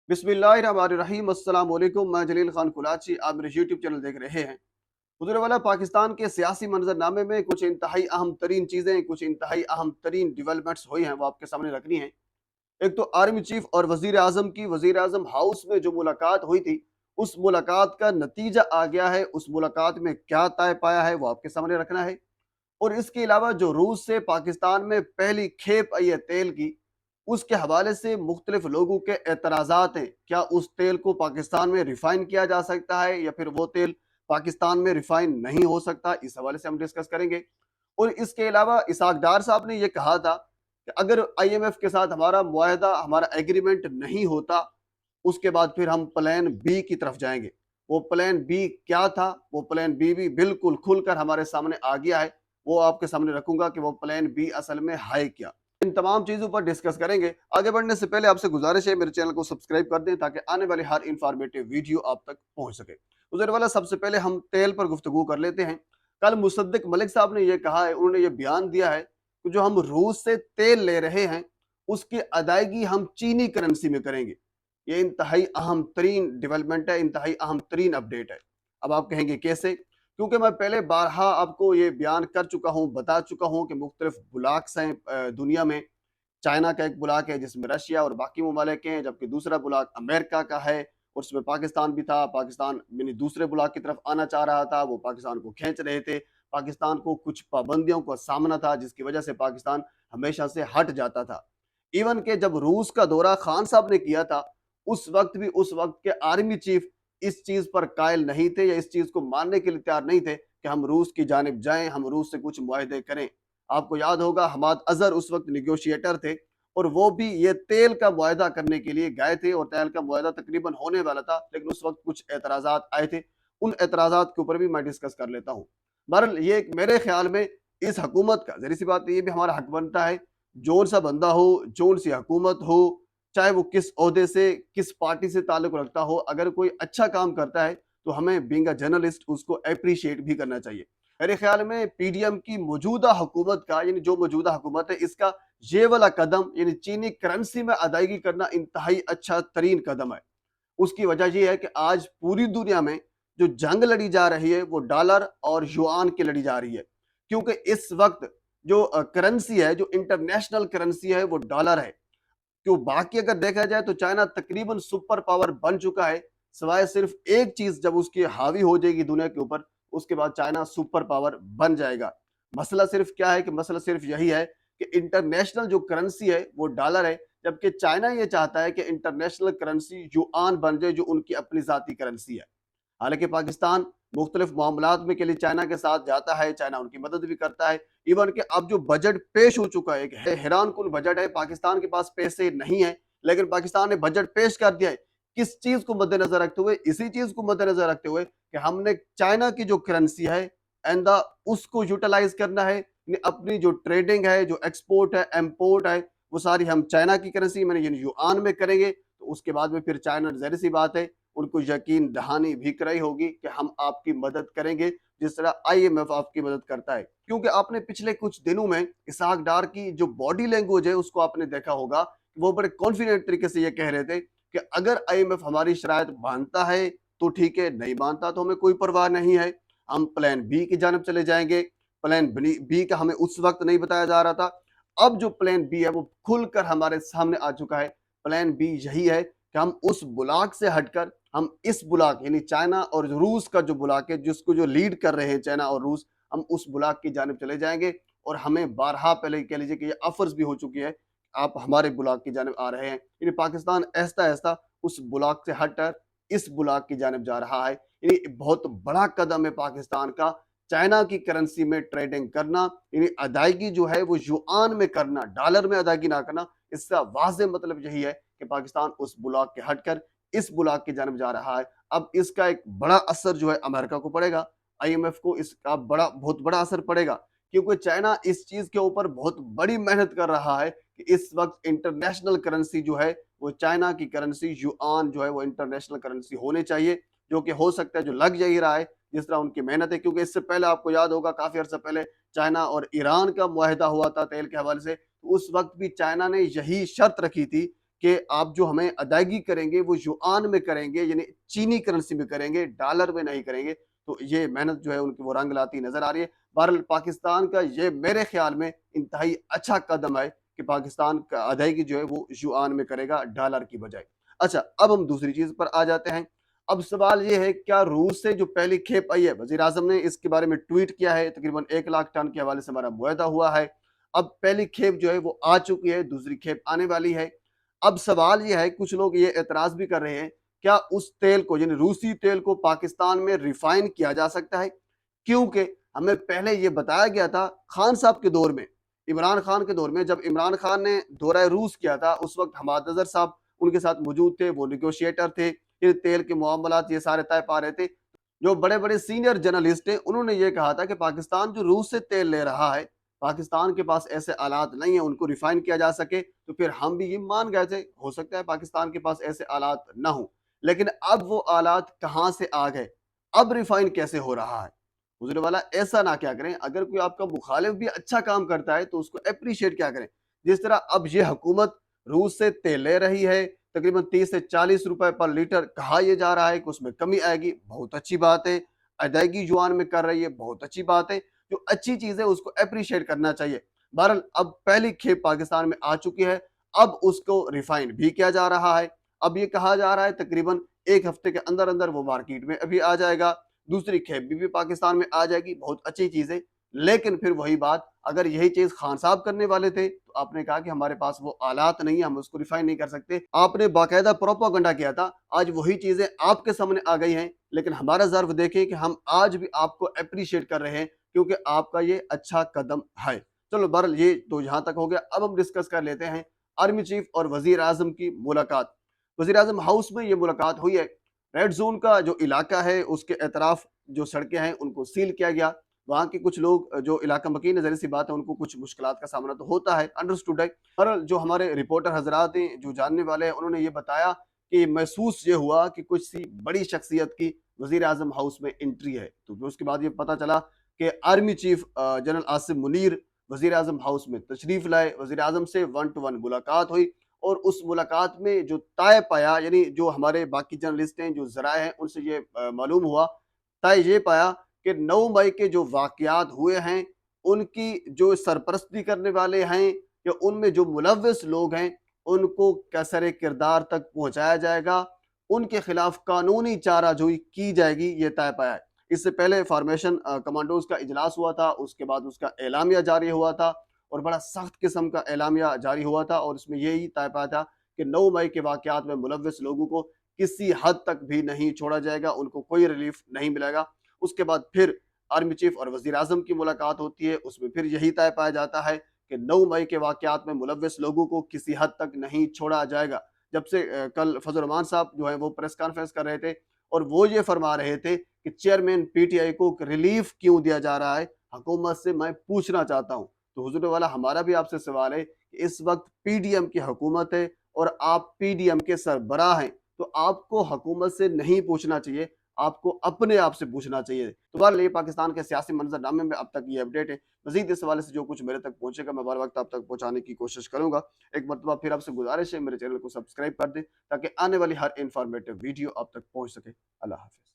बिस्मिल्लाहिर्रहमानिर्रहीम अस्सलाम वालेकुम। मैं जलील खान कुलाची, आप मेरे यूट्यूब चैनल देख रहे हैं। हुज़ूर वाला पाकिस्तान के सियासी मंजरनामे में कुछ इंतहाई अहम तरीन चीज़ें, कुछ इंतहाई अहम तरीन डेवलपमेंट्स हुई हैं, वो आपके सामने रखनी है। एक तो आर्मी चीफ और वजीर आजम की वजीर आजम हाउस में जो मुलाकात हुई थी, उस मुलाकात का नतीजा आ गया है। उस मुलाकात में क्या तय पाया है वो आपके सामने रखना है। और इसके अलावा जो रूस से पाकिस्तान में पहली खेप आई है तेल की, उसके हवाले से मुख्तलिफ लोगों के एतराज़ात हैं। क्या उस तेल को पाकिस्तान में रिफाइन किया जा सकता है या फिर वो तेल पाकिस्तान में रिफाइन नहीं हो सकता, इस हवाले से हम डिस्कस करेंगे। और इसके अलावा इसहाक डार साहब ने यह कहा था कि अगर आईएमएफ के साथ हमारा मुआहदा, हमारा एग्रीमेंट नहीं होता, उसके बाद फिर हम प्लान बी की तरफ जाएंगे। वो प्लान बी क्या था, वो प्लान बी भी बिल्कुल खुलकर हमारे सामने आ गया है। वो आपके सामने रखूंगा कि वो प्लान बी असल में है क्या। इन तमाम चीजों पर डिस्कस करेंगे। आगे बढ़ने से पहले आपसे गुजारिश है मेरे चैनल को सब्सक्राइब कर दें ताकि आने वाली हर इंफॉर्मेटिव वीडियो आप तक पहुंच सके। उधर वाला सबसे पहले हम तेल पर गुफ्तगू कर लेते हैं। कल मुसद्दिक मलिक साहब ने यह कहा है, उन्होंने ये बयान दिया है कि जो हम रूस से तेल ले रहे हैं उसकी अदायगी हम चीनी करेंसी में करेंगे। ये इंतहाई अहम तरीन डेवलपमेंट है, इंतहाई अहम तरीन अपडेट है। अब आप कहेंगे कैसे? क्योंकि मैं पहले बारहा आपको ये बयान कर चुका हूँ, बता चुका हूँ कि मुख्तलिफ ब्लॉक्स हैं दुनिया में। चाइना का एक ब्लॉक है जिसमें रशिया और बाकी ममालिक हैं, जबकि दूसरा ब्लॉक अमेरिका का है और उसमें पाकिस्तान भी था। पाकिस्तान यानी दूसरे ब्लॉक की तरफ आना चाह रहा था, वो पाकिस्तान को खींच रहे थे। पाकिस्तान को कुछ पाबंदियों का सामना था जिसकी वजह से पाकिस्तान हमेशा से हट जाता था। इवन के जब रूस का दौरा खान साहब ने किया था, उस वक्त भी उस वक्त के आर्मी चीफ इस चीज पर कायल नहीं थे या इस चीज को मानने के लिए तैयार नहीं थे कि हम रूस की जानिब जाएं, हम रूस से कुछ मुआहदे करें। आपको याद होगा हमाद अजहर उस वक्त निगोशिएटर थे और वो भी ये तेल का मुआहदा करने के लिए गए थे और तेल का मुआहदा तकरीबन होने वाला था, लेकिन उस वक्त कुछ एतराजात आए थे। उन एतराजात के ऊपर भी मैं डिस्कस कर लेता हूँ। बहरहाल ये मेरे ख्याल में इस हुकूमत का जहरी सी बात, ये भी हमारा हक बनता है, जोन सा बंदा हो, जोन सी हुकूमत हो, चाहे वो किस ओहदे से, किस पार्टी से ताल्लुक रखता हो, अगर कोई अच्छा काम करता है तो हमें बीइंग अ जर्नलिस्ट उसको अप्रिशिएट भी करना चाहिए। मेरे ख्याल में पीडीएम की मौजूदा हुकूमत का, यानी जो मौजूदा हुकूमत है, इसका ये वाला कदम यानी चीनी करेंसी में अदायगी करना इंतहाई अच्छा तरीन कदम है। उसकी वजह यह है कि आज पूरी दुनिया में जो जंग लड़ी जा रही है वो डॉलर और युआन की लड़ी जा रही है। क्योंकि इस वक्त जो करेंसी है, जो इंटरनेशनल करेंसी है, वो डॉलर है। क्यों, बाकी अगर देखा जाए तो चाइना तकरीबन सुपर पावर बन चुका है। सिवाय सिर्फ एक चीज जब उसकी हावी हो जाएगी दुनिया के ऊपर, उसके बाद चाइना सुपर पावर बन जाएगा। मसला सिर्फ क्या है कि मसला सिर्फ यही है कि इंटरनेशनल जो करेंसी है वो डॉलर है, जबकि चाइना ये चाहता है कि इंटरनेशनल करेंसी युआन बन जाए, जो उनकी अपनी जाती करेंसी है। हालांकि पाकिस्तान मुख्तलिफ मामलात में के लिए चाइना के साथ जाता है, चाइना उनकी मदद भी करता है। इवन कि अब जो बजट पेश हो चुका है, हैरान कुन बजट है, पाकिस्तान के पास पैसे नहीं है लेकिन पाकिस्तान ने बजट पेश कर दिया है। किस चीज को मद्देनजर रखते हुए? इसी चीज को मद्देनजर रखते हुए कि हमने चाइना की जो करेंसी है एंड उसको यूटिलाइज करना है। अपनी जो ट्रेडिंग है, जो एक्सपोर्ट है, इम्पोर्ट है, वो सारी हम चाइना की करेंसी मैंने युआन में करेंगे। तो उसके बाद में फिर चाइना, जाहिर सी बात है, उनको यकीन दहानी भी कराई होगी कि हम आपकी मदद करेंगे जिस तरह आईएमएफ आपकी मदद करता है। क्योंकि आपने पिछले कुछ दिनों में इसहाक डार की जो बॉडी लैंग्वेज है उसको आपने देखा होगा, वो बड़े कॉन्फिडेंट तरीके से ये कह रहे थे कि अगर आईएमएफ हमारी शरायत मानता है तो ठीक है, नहीं मानता तो हमें कोई परवाह नहीं है, हम प्लान बी की जानब चले जाएंगे। प्लान बी का हमें उस वक्त नहीं बताया जा रहा था। अब जो प्लान बी है वो खुलकर हमारे सामने आ चुका है। प्लान बी यही है कि हम उस ब्लॉक से हटकर हम इस ब्लॉक यानी चाइना और रूस का जो ब्लॉक है, जिसको जो लीड कर रहे हैं चाइना और रूस, हम उस ब्लॉक की जानिब चले जाएंगे। और हमें बारहा पहले कह लीजिए कि ये ऑफर्स भी हो चुकी है, आप हमारे ब्लॉक की जानिब आ रहे हैं। यानी पाकिस्तान ऐसा ऐसा उस ब्लॉक से हटकर इस ब्लॉक की जानिब जा रहा है। यानी बहुत बड़ा कदम है पाकिस्तान का, चाइना की करेंसी में ट्रेडिंग करना, यानी अदायगी जो है वो युआन में करना, डॉलर में अदायगी ना करना। इसका वाज़ेह मतलब यही है कि पाकिस्तान उस ब्लॉक के हटकर इस ब्लॉक की जानब जा रहा है। अब इसका एक बड़ा असर जो है अमेरिका को पड़ेगा, आईएमएफ को इसका बहुत बड़ा असर पड़ेगा। क्योंकि चाइना इस चीज के ऊपर बहुत बड़ी मेहनत कर रहा है कि इस वक्त इंटरनेशनल करेंसी जो है वो चाइना की करेंसी युआन जो है वो इंटरनेशनल करेंसी होने चाहिए, जो कि हो सकता है, जो लग जा ही रहा है जिस तरह उनकी मेहनत है। क्योंकि इससे पहले आपको याद होगा काफी अर्सा पहले चाइना और ईरान का मुआहिदा हुआ था तेल के हवाले से, तो उस वक्त भी चाइना ने यही शर्त रखी थी کہ آپ جو ہمیں ادائیگی کریں گے وہ یوآن میں کریں گے، یعنی چینی کرنسی میں کریں گے، ڈالر میں نہیں کریں گے۔ تو یہ محنت جو ہے ان کی وہ رنگ لاتی نظر آ رہی ہے۔ بہرحال پاکستان کا یہ میرے خیال میں انتہائی اچھا قدم ہے کہ پاکستان کا ادائیگی جو ہے وہ یوآن میں کرے گا ڈالر کی بجائے۔ اچھا، اب ہم دوسری چیز پر آ جاتے ہیں۔ اب سوال یہ ہے، کیا روس سے جو پہلی کھیپ آئی ہے، وزیر اعظم نے اس کے بارے میں ٹویٹ کیا ہے، تقریباً 1 لاکھ ٹن کے حوالے سے ہمارا معاہدہ ہوا ہے۔ اب پہلی کھیپ جو ہے وہ آ چکی ہے، دوسری کھیپ آنے والی ہے۔ اب سوال یہ ہے، کچھ لوگ یہ اعتراض بھی کر رہے ہیں، کیا اس تیل کو یعنی روسی تیل کو پاکستان میں ریفائن کیا جا سکتا ہے؟ کیونکہ ہمیں پہلے یہ بتایا گیا تھا خان صاحب کے دور میں، عمران خان کے دور میں، جب عمران خان نے دورہ روس کیا تھا، اس وقت حماد اظہر صاحب ان کے ساتھ موجود تھے، وہ نیگوشیٹر تھے، یہ تیل کے معاملات یہ سارے طے پا رہے تھے۔ جو بڑے بڑے سینئر جرنلسٹ ہیں انہوں نے یہ کہا تھا کہ پاکستان جو روس سے تیل لے رہا ہے، پاکستان کے پاس ایسے آلات نہیں ہیں ان کو ریفائن کیا جا سکے، تو پھر ہم بھی یہ مان گئے تھے ہو سکتا ہے پاکستان کے پاس ایسے آلات نہ ہوں۔ لیکن اب وہ آلات کہاں سے آ گئے؟ اب ریفائن کیسے ہو رہا ہے؟ حضور والا ایسا نہ کیا کریں، اگر کوئی آپ کا مخالف بھی اچھا کام کرتا ہے تو اس کو اپریشیٹ کیا کریں۔ جس طرح اب یہ حکومت روس سے تیل لے رہی ہے، تقریباً 30 سے 40 روپے پر لیٹر، کہا یہ جا رہا ہے کہ اس میں کمی آئے گی، بہت اچھی بات ہے۔ ادائیگی یوان میں کر رہی ہے، بہت اچھی بات ہے۔ جو اچھی چیز ہے اس کو اپریشیٹ کرنا چاہیے۔ بہرحال اب پہلی کھیپ پاکستان میں آ چکی ہے، اب اس کو ریفائن بھی کیا جا رہا ہے۔ اب یہ کہا جا رہا ہے تقریباً 1 ہفتے کے اندر اندر وہ مارکیٹ میں ابھی آ جائے گا، دوسری کھیپ بھی پاکستان میں آ جائے گی، بہت اچھی چیز ہے۔ لیکن پھر وہی بات، اگر یہی چیز خان صاحب کرنے والے تھے تو آپ نے کہا کہ ہمارے پاس وہ آلات نہیں ہیں، ہم اس کو ریفائن نہیں کر سکتے، آپ نے باقاعدہ پروپیگنڈا کیا تھا۔ آج وہی چیزیں آپ کے سامنے آ گئی ہیں، لیکن ہمارا ظرف دیکھیں کہ ہم آج بھی آپ کو اپریشیٹ کر رہے ہیں کیونکہ آپ کا یہ اچھا قدم ہے۔ چلو بہرحال یہ تو یہاں تک ہو گیا۔ اب ہم ڈسکس کر لیتے ہیں آرمی چیف اور وزیر اعظم کی ملاقات۔ وزیر اعظم ہاؤس میں یہ ملاقات ہوئی ہے۔ ریڈ زون کا جو علاقہ ہے اس کے اطراف جو سڑکیں ہیں ان کو سیل کیا گیا۔ وہاں کے کچھ لوگ جو علاقہ مکین ہے، ظاہر سی بات ہے ان کو کچھ مشکلات کا سامنا تو ہوتا ہے، انڈرسٹوڈ ہے۔ پر جو ہمارے رپورٹر حضرات ہیں، جو جاننے والے ہیں، انہوں نے یہ بتایا کہ محسوس یہ ہوا کہ کچھ سی بڑی شخصیت کی وزیر اعظم ہاؤس میں انٹری ہے۔ تو پھر اس کے بعد یہ پتہ چلا کہ army chief general Asim Munir وزیر اعظم ہاؤس میں تشریف لائے، وزیر اعظم سے 1 to 1 ملاقات ہوئی، اور اس ملاقات میں جو طے پایا، یعنی جو ہمارے باقی جرنلسٹ ہیں، جو ذرائع ہیں، ان سے یہ معلوم ہوا، طے یہ پایا کہ 9 مئی کے جو واقعات ہوئے ہیں ان کی جو سرپرستی کرنے والے ہیں یا ان میں جو ملوث لوگ ہیں ان کو کیسر کردار تک پہنچایا جائے گا، ان کے خلاف قانونی چارہ جوئی کی جائے گی، یہ طے پایا ہے۔ اس سے پہلے فارمیشن کمانڈوز کا اجلاس ہوا تھا، اس کے بعد اس کا اعلامیہ جاری ہوا تھا، اور بڑا سخت قسم کا اعلامیہ جاری ہوا تھا، اور اس میں یہی طے پایا تھا کہ 9 مئی کے واقعات میں ملوث لوگوں کو کسی حد تک بھی نہیں چھوڑا جائے گا، ان کو کوئی ریلیف نہیں ملے گا۔ اس کے بعد پھر آرمی چیف اور وزیر اعظم کی ملاقات ہوتی ہے، اس میں پھر یہی طے پایا جاتا ہے کہ 9 مئی کے واقعات میں ملوث لوگوں کو کسی حد تک نہیں چھوڑا جائے گا۔ جب سے کل فضل الرحمان صاحب جو ہیں وہ پریس کانفرنس کر رہے تھے اور وہ یہ فرما رہے تھے کہ چیئرمین پی ٹی آئی کو ریلیف کیوں دیا جا رہا ہے، حکومت سے میں پوچھنا چاہتا ہوں۔ تو حضور والا ہمارا بھی آپ سے سوال ہے کہ اس وقت پی ڈی ایم کی حکومت ہے اور آپ پی ڈی ایم کے سربراہ ہیں، تو آپ کو حکومت سے نہیں پوچھنا چاہیے، آپ کو اپنے آپ سے پوچھنا چاہیے۔ تو بہرحال یہ پاکستان کے سیاسی منظر نامے میں اب تک یہ اپڈیٹ ہے۔ مزید اس حوالے سے جو کچھ میرے تک پہنچے گا میں بر وقت آپ تک پہنچانے کی کوشش کروں گا۔ ایک مرتبہ پھر آپ سے گزارش ہے میرے چینل کو سبسکرائب کر دیں تاکہ آنے والی ہر انفارمیٹیو ویڈیو آپ تک پہنچ سکے۔ اللہ حافظ۔